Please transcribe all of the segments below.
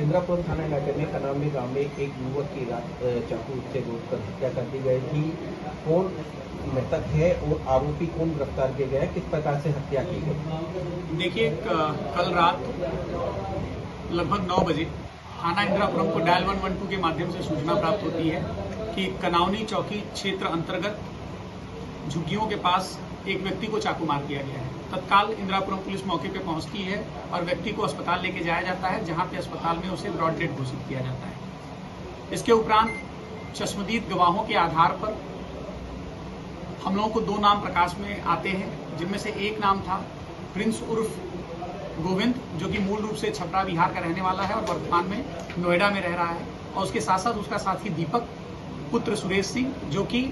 इंद्रापुरम थाना इलाके में कनामी गांव में एक युवक की रात चाकू से गोदकर हत्या कर दी गई थी। कौन मृतक है और आरोपी कौन गिरफ्तार किए गए हैं, किस प्रकार से हत्या की गई? देखिए, कल रात लगभग 9 बजे थाना इंद्रापुरम को डायल 112 के माध्यम से सूचना प्राप्त होती है कि कनावनी चौकी क्षेत्र अंतर्गत झुग्गियों के पास एक व्यक्ति को चाकू मार दिया गया है। तत्काल इंद्रापुरम पुलिस मौके पर पहुंचती है और व्यक्ति को अस्पताल लेके जाया जाता है, जहां पे अस्पताल में उसे ब्रॉड डेड घोषित किया जाता है। इसके उपरांत चश्मदीद गवाहों के आधार पर हम लोगों को 2 नाम प्रकाश में आते हैं, जिनमें से एक नाम था प्रिंस उर्फ गोविंद, जो कि मूल रूप से छपरा बिहार का रहने वाला है और वर्तमान में नोएडा में रह रहा है, और उसके साथ साथ उसका साथी दीपक पुत्र सुरेश सिंह, जो कि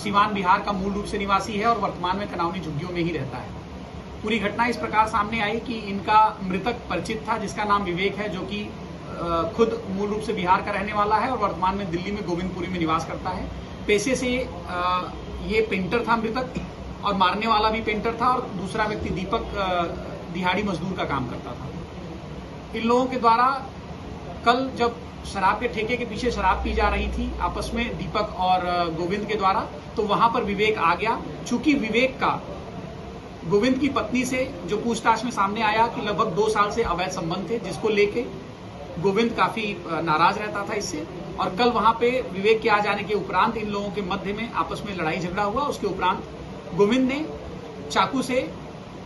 सीवान बिहार का मूल रूप से निवासी है और वर्तमान में कनावनी झुग्गियों में ही रहता है। पूरी घटना इस प्रकार सामने आई कि इनका मृतक परिचित था, जिसका नाम विवेक है, जो कि खुद मूल रूप से बिहार का रहने वाला है और वर्तमान में दिल्ली में गोविंदपुरी में निवास करता है। पेशे से ये पेंटर था मृतक, और मारने वाला भी पेंटर था, और दूसरा व्यक्ति दीपक दिहाड़ी मजदूर का काम करता था। इन लोगों के द्वारा कल जब शराब के ठेके के पीछे शराब पी जा रही थी आपस में दीपक और गोविंद के द्वारा, तो वहां पर विवेक आ गया। चूंकि विवेक का गोविंद की पत्नी से जो पूछताछ में सामने आया कि लगभग 2 साल से अवैध संबंध थे, जिसको लेके गोविंद काफी नाराज रहता था इससे, और कल वहां पे विवेक के आ जाने के उपरांत इन लोगों के मध्य में आपस में लड़ाई झगड़ा हुआ। उसके उपरांत गोविंद ने चाकू से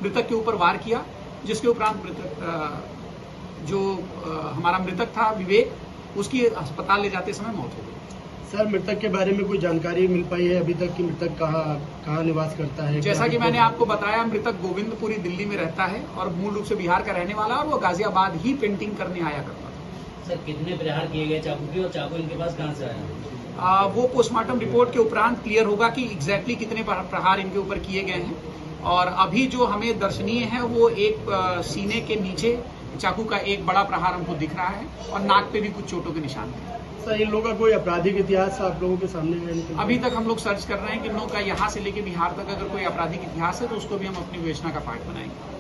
मृतक के ऊपर वार किया, जिसके उपरांत हमारा मृतक था विवेक, उसकी अस्पताल ले जाते समय मौत हो गई। सर, मृतक के बारे में कोई जानकारी मिल पाई है अभी तक कि मृतक कहाँ निवास करता है? जैसा कि मैंने आपको बताया, मृतक गोविंदपुरी दिल्ली में रहता है और मूल रूप से बिहार का रहने वाला है, और वो गाजियाबाद ही पेंटिंग करने आया करता था। सर, कितने प्रहार किए गए चाकू के, और चाकू इनके पास कहाँ से आया? वो पोस्टमार्टम रिपोर्ट के उपरांत क्लियर होगा कि एग्जैक्टली कितने प्रहार इनके ऊपर किए गए हैं। और अभी जो हमें दर्शनीय है वो एक सीने के नीचे चाकू का एक बड़ा प्रहार हमको दिख रहा है, और नाक पे भी कुछ चोटों के निशान हैं। सर, इन लोगों का कोई आपराधिक इतिहास आप लोगों के सामने है? अभी तक हम लोग सर्च कर रहे हैं कि इन लोगों का यहाँ से लेके बिहार तक अगर कोई आपराधिक इतिहास है तो उसको भी हम अपनी विवेचना का पार्ट बनाएंगे।